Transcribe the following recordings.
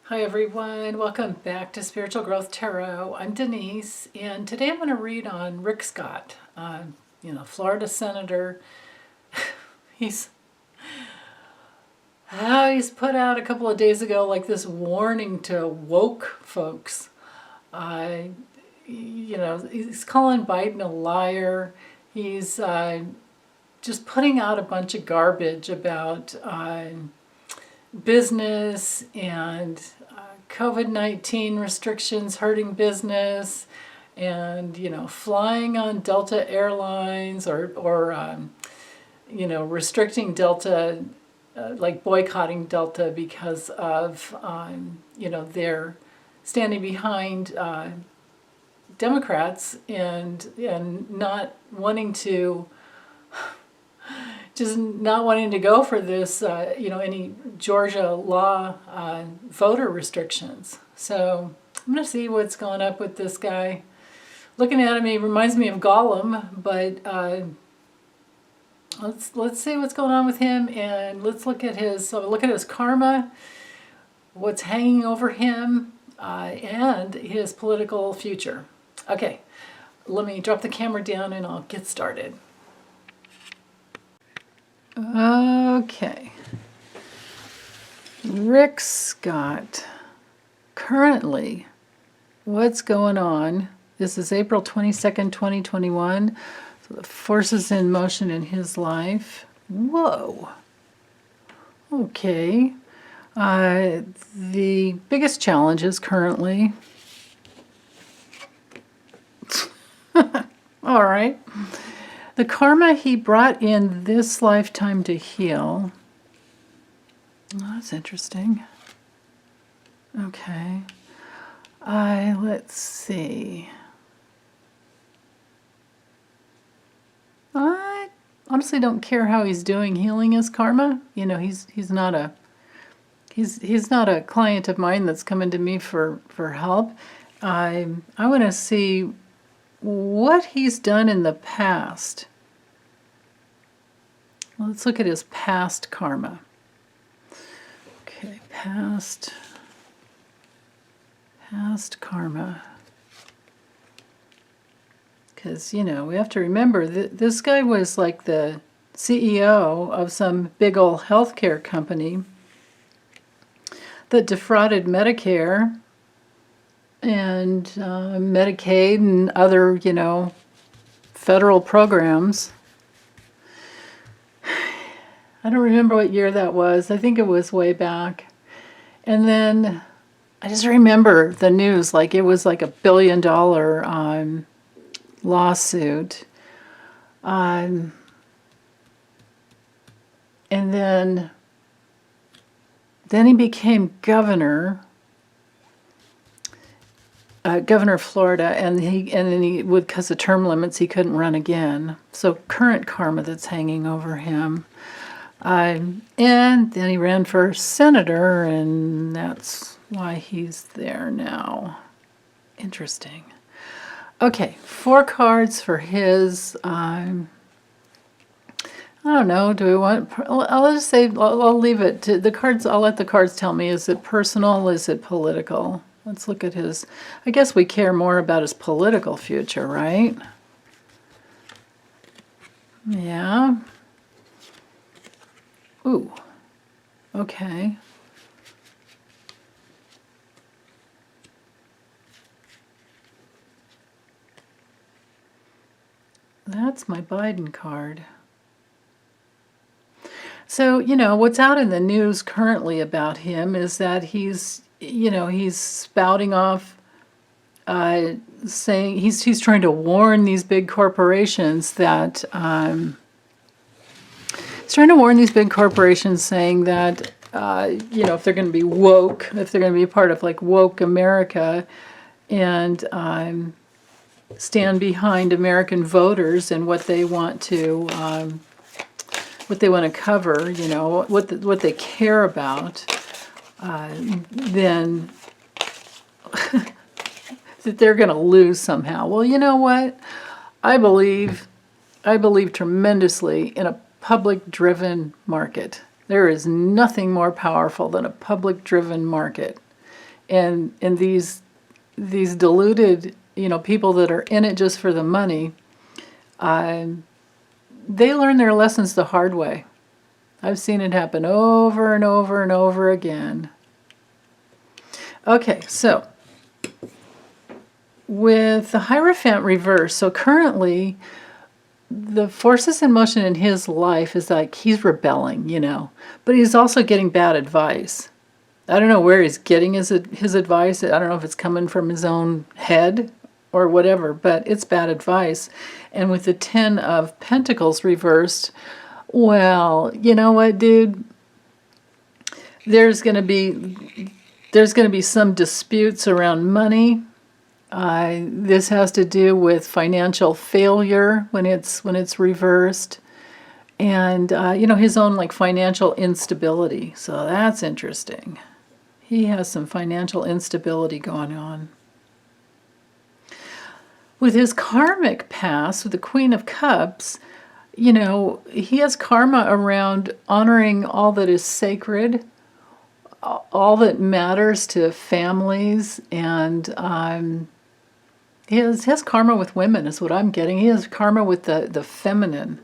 Hi everyone, welcome back to Spiritual Growth Tarot. I'm Denise, and today I'm going to read on Rick Scott, Florida Senator. He's put out a couple of days ago like this warning to woke folks. He's calling Biden a liar. He's just putting out a bunch of garbage about business and COVID-19 restrictions hurting business, and flying on Delta Airlines or restricting Delta, like boycotting Delta because of they're standing behind Democrats and not wanting to. Just not wanting to go for this, any Georgia law voter restrictions. So I'm going to see what's going up with this guy. Looking at him, he reminds me of Gollum, but let's see what's going on with him, and let's look at his karma, what's hanging over him, and his political future. Okay, let me drop the camera down and I'll get started. Okay. Rick Scott. Currently, what's going on? This is April 22nd, 2021. So the forces in motion in his life. Whoa. Okay. The biggest challenges currently. All right. The karma he brought in this lifetime to heal. Oh, that's interesting. Okay. Let's see. I honestly don't care how he's doing healing his karma. He's not a client of mine that's coming to me for help. I want to see what he's done in the past. Let's look at his past karma. Okay, past karma. Because, we have to remember that this guy was like the CEO of some big old healthcare company that defrauded Medicare and Medicaid and other, federal programs. I don't remember what year that was. I think it was way back. And then I just remember the news, like it was like $1 billion lawsuit. And then he became governor of Florida, and then he would, because of term limits, he couldn't run again. So current karma that's hanging over him. And then he ran for senator, and that's why he's there now. Interesting. Okay, 4 cards for his. I don't know. Do we want? I'll just say I'll leave it to the cards. I'll let the cards tell me. Is it personal? Is it political? Let's look at his. I guess we care more about his political future, right? Yeah. Ooh. Okay. That's my Biden card. So, what's out in the news currently about him is that he's spouting off, saying he's trying to warn these big corporations that, saying that, if they're going to be woke, if they're going to be a part of like woke America and stand behind American voters and what they want to cover, what they care about, then that they're going to lose somehow. Well, you know what? I believe tremendously in a public-driven market. There is nothing more powerful than a public-driven market. And these deluded, people that are in it just for the money, they learn their lessons the hard way. I've seen it happen over and over and over again. Okay, so with the Hierophant reverse, so currently the forces in motion in his life is like he's rebelling, but he's also getting bad advice. I don't know where he's getting his advice. I don't know if it's coming from his own head or whatever, but it's bad advice. And with the 10 of Pentacles reversed, well, you know what, dude? There's going to be some disputes around money. This has to do with financial failure when it's reversed, and his own like financial instability. So that's interesting. He has some financial instability going on. With his karmic past, with the Queen of Cups, he has karma around honoring all that is sacred, all that matters to families, and he has karma with women is what I'm getting. He has karma with the feminine.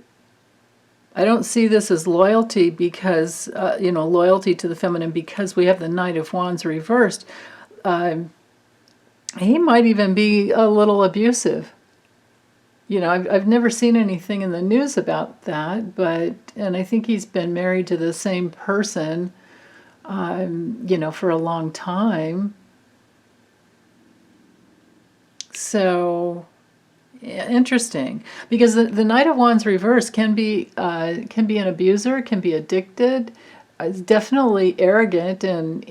I don't see this as loyalty because, loyalty to the feminine because we have the Knight of Wands reversed. He might even be a little abusive. I've never seen anything in the news about that, and I think he's been married to the same person, for a long time. So, yeah, interesting, because the Knight of Wands reverse can be an abuser, can be addicted, definitely arrogant and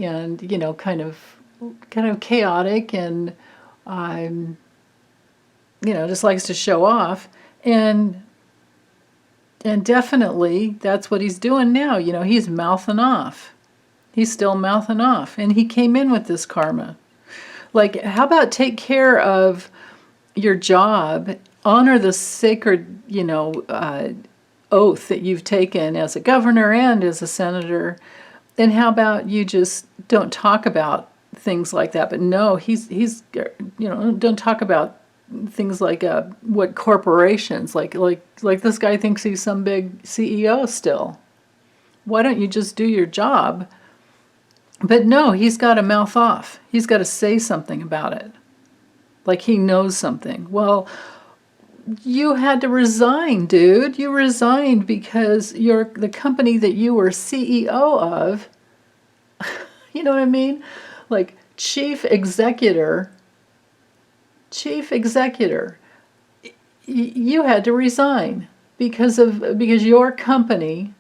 kind of chaotic, and just likes to show off, and definitely that's what he's doing now. He's mouthing off. He's still mouthing off, and he came in with this karma. Like, how about take care of your job, honor the sacred, oath that you've taken as a governor and as a senator, and how about you just don't talk about things like that? But no, he's don't talk about things like what corporations, like this guy thinks he's some big CEO still. Why don't you just do your job? But no, he's got to mouth off. He's got to say something about it. Like he knows something. Well, you had to resign, dude. You resigned because the company that you were CEO of, you know what I mean? Like chief executor, you had to resign because your company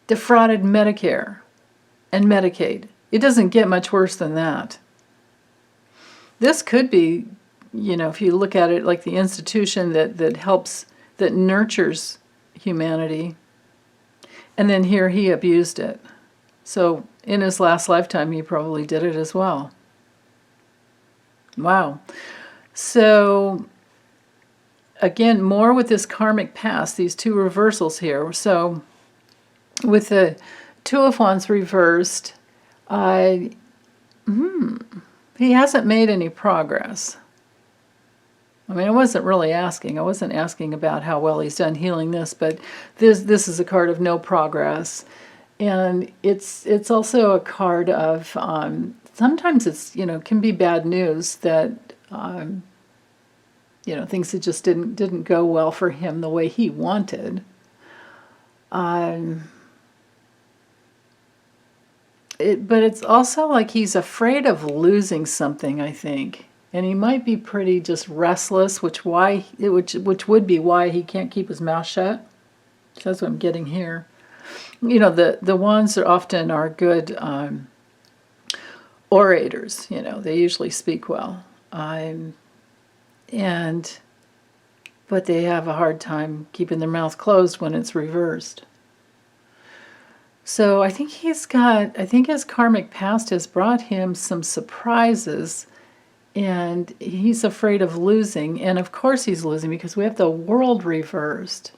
defrauded Medicare and Medicaid. It doesn't get much worse than that. This could be, if you look at it like the institution that helps, that nurtures humanity, and then here he abused it. So in his last lifetime, he probably did it as well. Wow. So again, more with this karmic past, these two reversals here. So with the Two of Wands reversed, he hasn't made any progress. I mean, I wasn't really asking. I wasn't asking about how well he's done healing this, but this is a card of no progress. And it's also a card of, sometimes it's, can be bad news that, things that just didn't go well for him the way he wanted. But it's also like he's afraid of losing something, I think. And he might be pretty just restless, which would be why he can't keep his mouth shut. That's what I'm getting here. The wands are often good orators. They usually speak well. But they have a hard time keeping their mouth closed when it's reversed. So I think his karmic past has brought him some surprises, and he's afraid of losing. And of course he's losing because we have the World reversed.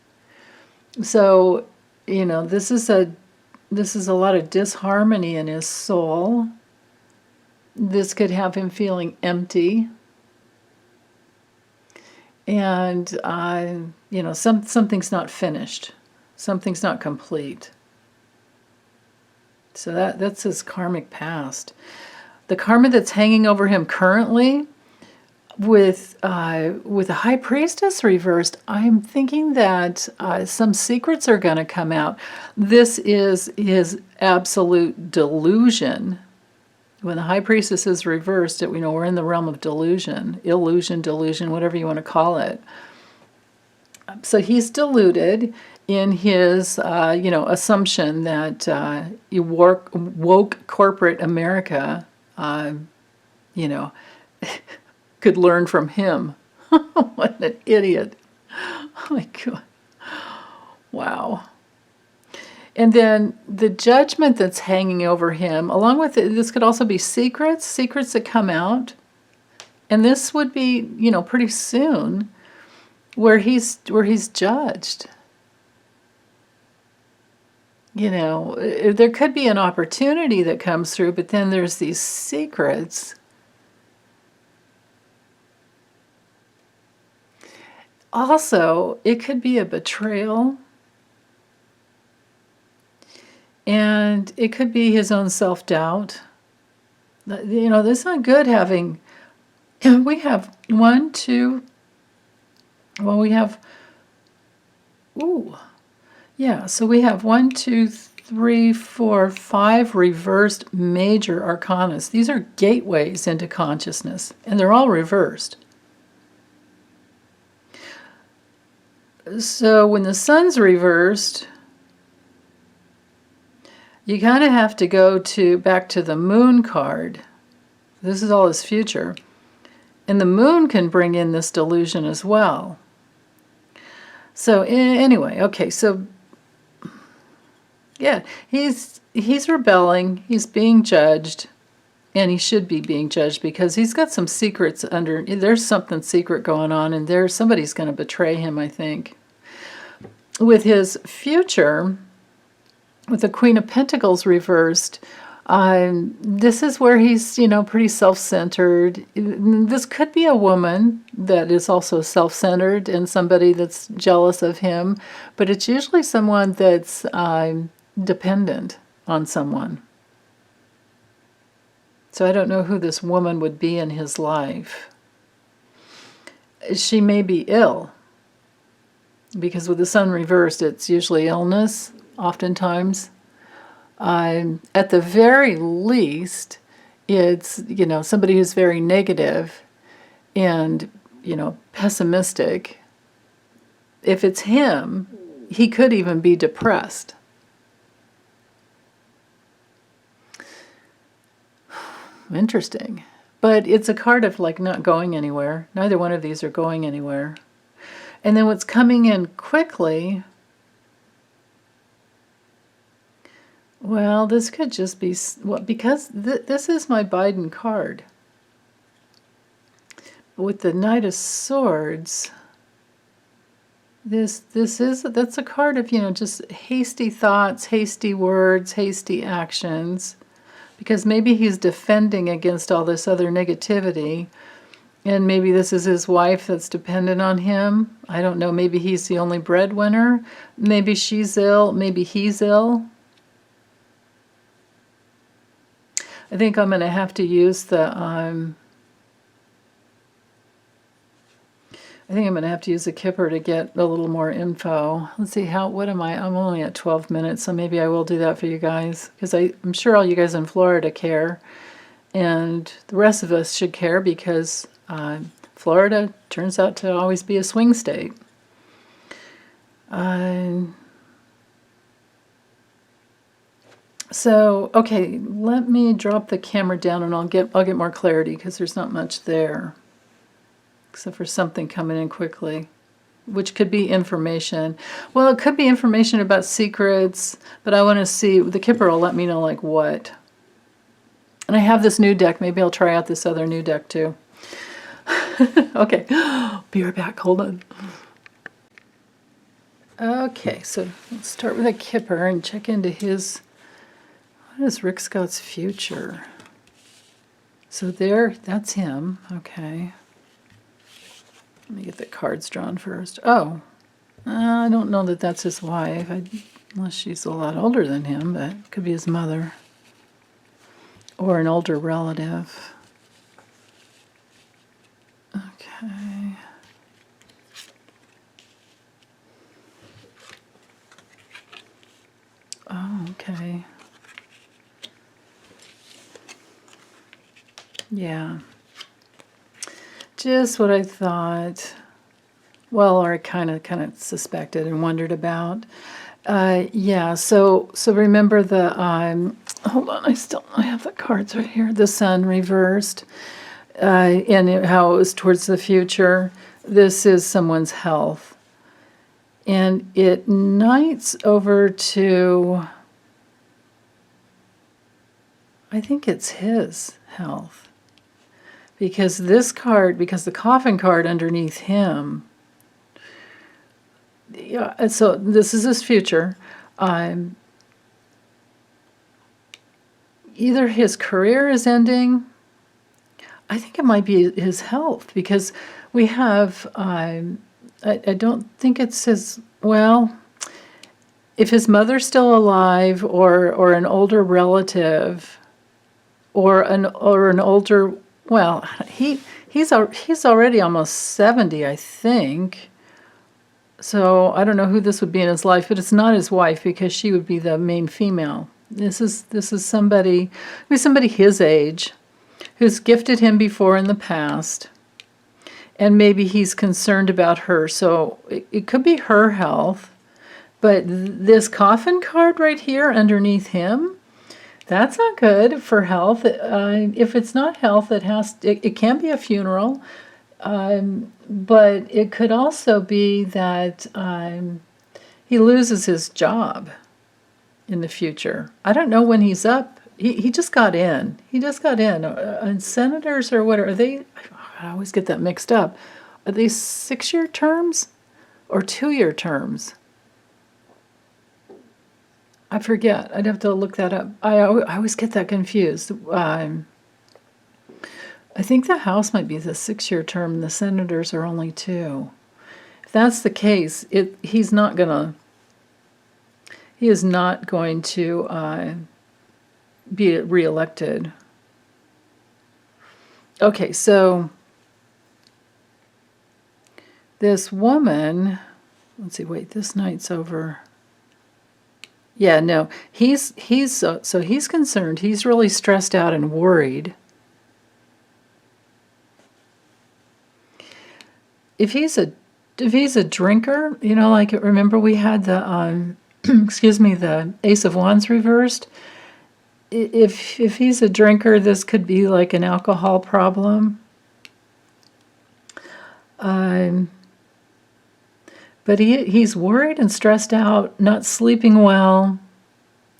So, this is a lot of disharmony in his soul. This could have him feeling empty. And, you know, something's not finished. Something's not complete. So that's his karmic past. The karma that's hanging over him currently with a high priestess reversed, I'm thinking that some secrets are going to come out. This is his absolute delusion. When the high priestess is reversed, we know we're in the realm of delusion, illusion, delusion, whatever you want to call it. So he's deluded in his, you know, assumption that woke corporate America, you know, could learn from him. What an idiot. Oh my God. Wow. And then the judgment that's hanging over him, along with it, this could also be secrets that come out. And this would be, you know, pretty soon where he's judged. You know, there could be an opportunity that comes through, but then there's these secrets. Also, it could be a betrayal. And it could be his own self-doubt. You know, this is not good having... We have one, two... Well, we have... Ooh. Yeah, so we have 1, 2, 3, 4, 5 reversed major arcanas. These are gateways into consciousness, and they're all reversed. So when the sun's reversed, you kind of have to go back to the moon card. This is all his future. And the moon can bring in this delusion as well. So anyway, okay, so yeah, he's rebelling, he's being judged, and he should be being judged because he's got some secrets under, there's something secret going on, and somebody's going to betray him, I think. With his future, with the Queen of Pentacles reversed, this is where he's, you know, pretty self-centered. This could be a woman that is also self-centered and somebody that's jealous of him, but it's usually someone that's dependent on someone. So I don't know who this woman would be in his life. She may be ill, because with the sun reversed, it's usually illness, oftentimes. At the very least, it's, you know, somebody who's very negative and, you know, pessimistic. If it's him, he could even be depressed. Interesting. But it's a card of, like, not going anywhere. Neither one of these are going anywhere. And then what's coming in quickly... Well, this could just be, well, because this is my Biden card. With the Knight of Swords, that's a card of, you know, just hasty thoughts, hasty words, hasty actions, because maybe he's defending against all this other negativity, and maybe this is his wife that's dependent on him. I don't know, maybe he's the only breadwinner, maybe she's ill, maybe he's ill. I think I'm going to have to use the, I think I'm going to have to use the Kipper to get a little more info. Let's see, what am I? I'm only at 12 minutes, so maybe I will do that for you guys, because I'm sure all you guys in Florida care, and the rest of us should care, because Florida turns out to always be a swing state. So, okay, let me drop the camera down and I'll get more clarity, because there's not much there. Except for something coming in quickly, which could be information. Well, it could be information about secrets, but I want to see, the Kipper will let me know, like, what. And I have this new deck. Maybe I'll try out this other new deck too. Okay, be right back, hold on. Okay, so let's start with a Kipper and check into his... What is Rick Scott's future? So there, that's him. Okay. Let me get the cards drawn first. Oh, I don't know that that's his wife, unless she's a lot older than him, but it could be his mother or an older relative. Okay. Oh, okay. Yeah. Just what I thought. Well, or I kind of suspected and wondered about. Yeah. So remember the hold on. I have the cards right here. The sun reversed, and how it was towards the future. This is someone's health, and it knights over to. I think it's his health. Because this card, because the coffin card underneath him, yeah, so this is his future. Either his career is ending, I think it might be his health, because we have, I don't think it's his, well, if his mother's still alive, or an older relative, or an older, well, he's already almost 70, I think. So I don't know who this would be in his life, but it's not his wife, because she would be the main female. This is somebody his age who's gifted him before in the past, and maybe he's concerned about her. So it could be her health, but this coffin card right here underneath him, that's not good for health. If it's not health, it can be a funeral, but it could also be that he loses his job in the future. I don't know when he's up. He just got in. And senators, or what are they? I always get that mixed up. Are they 6-year terms or 2-year terms? I forget. I'd have to look that up. I always get that confused. I think the House might be the 6-year term, and the senators are only 2. If that's the case, he is not going to be reelected. Okay, so this woman, let's see, wait, this night's over. Yeah, no, he's concerned. He's really stressed out and worried. If he's a drinker, like remember we had the the Ace of Wands reversed. If he's a drinker, this could be like an alcohol problem. But he's worried and stressed out, not sleeping well.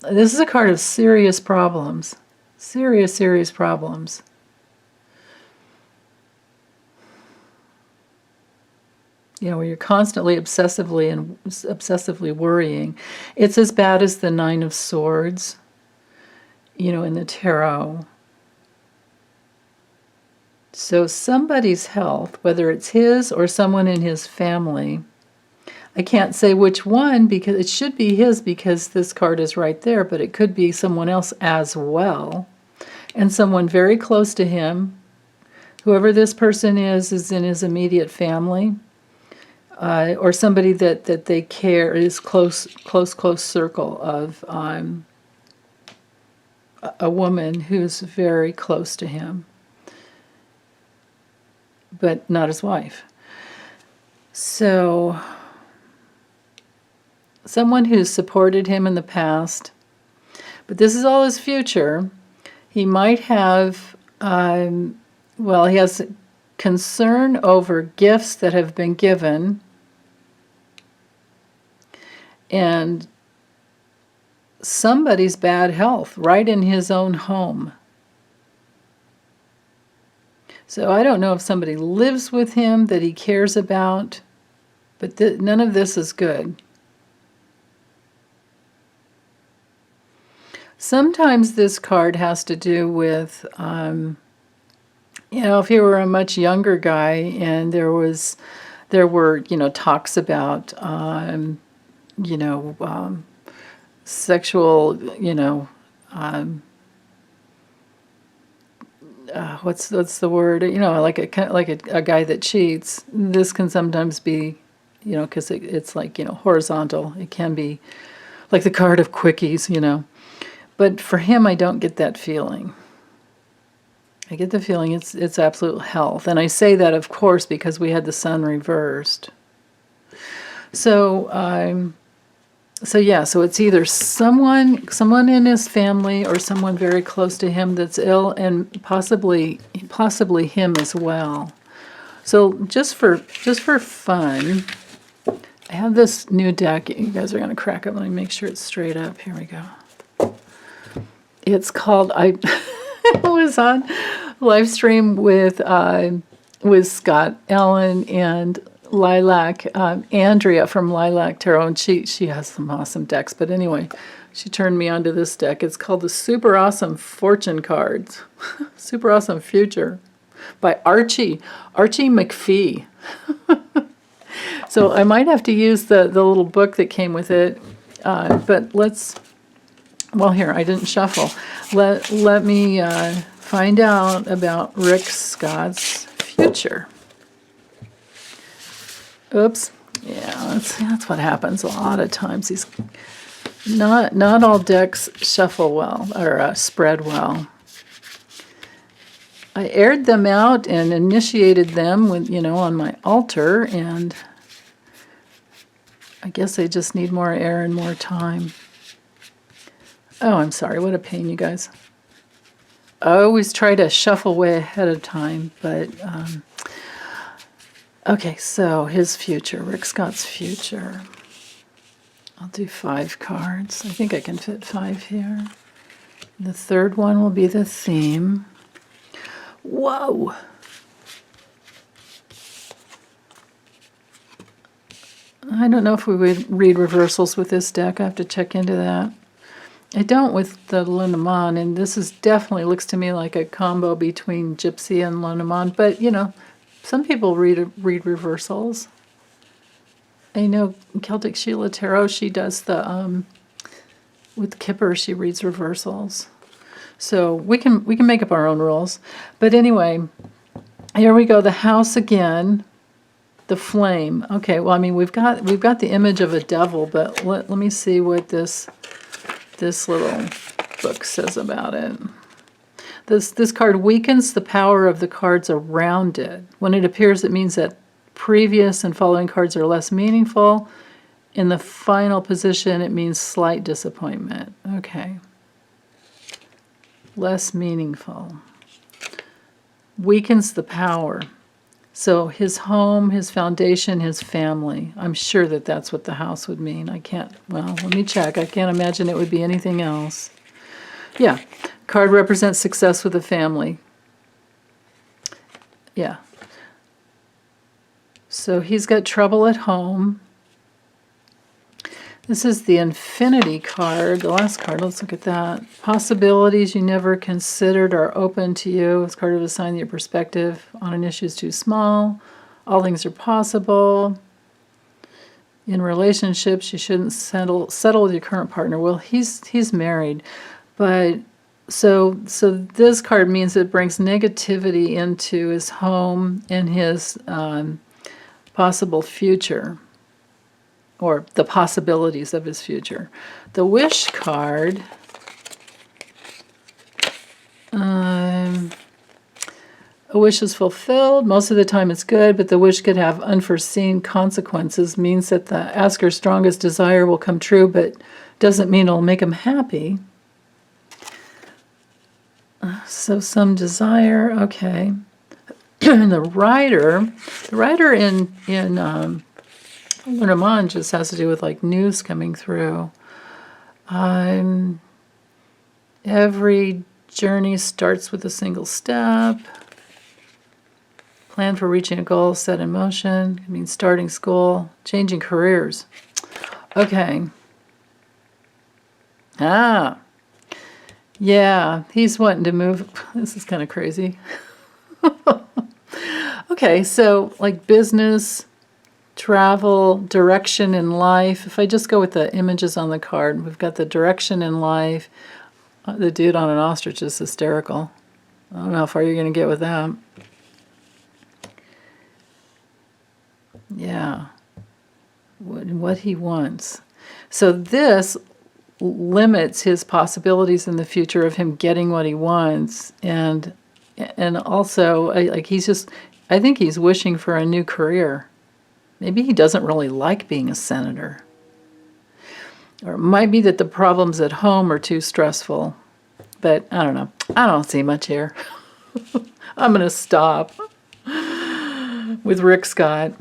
This is a card of serious problems. Serious problems. Where you're constantly obsessively worrying. It's as bad as the Nine of Swords, in the tarot. So somebody's health, whether it's his or someone in his family, I can't say which one, because it should be his, because this card is right there, but it could be someone else as well, and someone very close to him. Whoever this person is in his immediate family, or somebody that they care, is close circle of a woman who's very close to him, but not his wife. So someone who's supported him in the past, but this is all his future. He might have, he has concern over gifts that have been given, and somebody's bad health right in his own home. So I don't know if somebody lives with him that he cares about, but none of this is good. Sometimes this card has to do with You know, if he were a much younger guy and there were, you know, talks about, you know, sexual, you know, what's the word? You know, like a guy that cheats. This can sometimes be, you know, because it's like, you know, horizontal. It can be like the card of quickies, you know. But for him, I don't get that feeling. I get the feeling it's absolute health. And I say that, of course, because we had the sun reversed. So, so it's either someone in his family or someone very close to him that's ill, and possibly him as well. So just for fun, I have this new deck. You guys are going to crack up. Let me make sure it's straight up. Here we go. It's called, I was on live stream with Scott Allen and Lilac, Andrea from Lilac Tarot, and she has some awesome decks. But anyway, she turned me onto this deck. It's called the Super Awesome Fortune Cards, Super Awesome Future, by Archie McPhee. So I might have to use the little book that came with it, but let's. Well, here I didn't shuffle. Let me find out about Rick Scott's future. Oops. Yeah, that's what happens a lot of times. These not all decks shuffle well or spread well. I aired them out and initiated them with, you know, on my altar, and I guess they just need more air and more time. Oh, I'm sorry. What a pain, you guys. I always try to shuffle way ahead of time, but okay, so his future, Rick Scott's future. I'll do 5 cards. I think I can fit 5 here. The third one will be the theme. Whoa! I don't know if we would read reversals with this deck. I have to check into that. I don't with the Lenormand, and this is definitely looks to me like a combo between Gypsy and Lenormand, but, you know, some people read reversals. I know Celtic Sheila Tarot, she does the, with Kipper, she reads reversals. So we can make up our own rules. But anyway, here we go, the house again, the flame. Okay, well, I mean, we've got the image of a devil, but let me see what this little book says about it. This card weakens the power of the cards around it. When it appears, it means that previous and following cards are less meaningful. In the final position, it means slight disappointment. Okay. Less meaningful. Weakens the power. So his home, his foundation, his family. I'm sure that that's what the house would mean. Well, let me check. I can't imagine it would be anything else. Yeah, card represents success with the family. Yeah. So he's got trouble at home. This is the Infinity card, the last card. Let's look at that. Possibilities you never considered are open to you. This card of a sign that your perspective on an issue is too small. All things are possible. In relationships, you shouldn't settle with your current partner. Well, he's married, but so this card means it brings negativity into his home and his possible future, or the possibilities of his future. The Wish card, a wish is fulfilled. Most of the time it's good, but the wish could have unforeseen consequences. Means that the asker's strongest desire will come true, but doesn't mean it'll make him happy. So some desire, okay. The rider in Lenormand just has to do with like news coming through. Every journey starts with a single step. Plan for reaching a goal set in motion. It means starting school, changing careers. Okay. Yeah, he's wanting to move. This is kind of crazy. Okay, so like business, travel, direction in life. If I just go with the images on the card, we've got the direction in life. The dude on an ostrich is hysterical. I don't know how far you're going to get with that. Yeah. What he wants. So this limits his possibilities in the future of him getting what he wants, and also I think he's wishing for a new career. Maybe he doesn't really like being a senator. Or it might be that the problems at home are too stressful. But I don't know. I don't see much here. I'm going to stop with Rick Scott.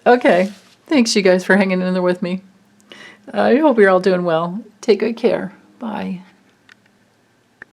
Okay. Thanks, you guys, for hanging in there with me. I hope you're all doing well. Take good care. Bye.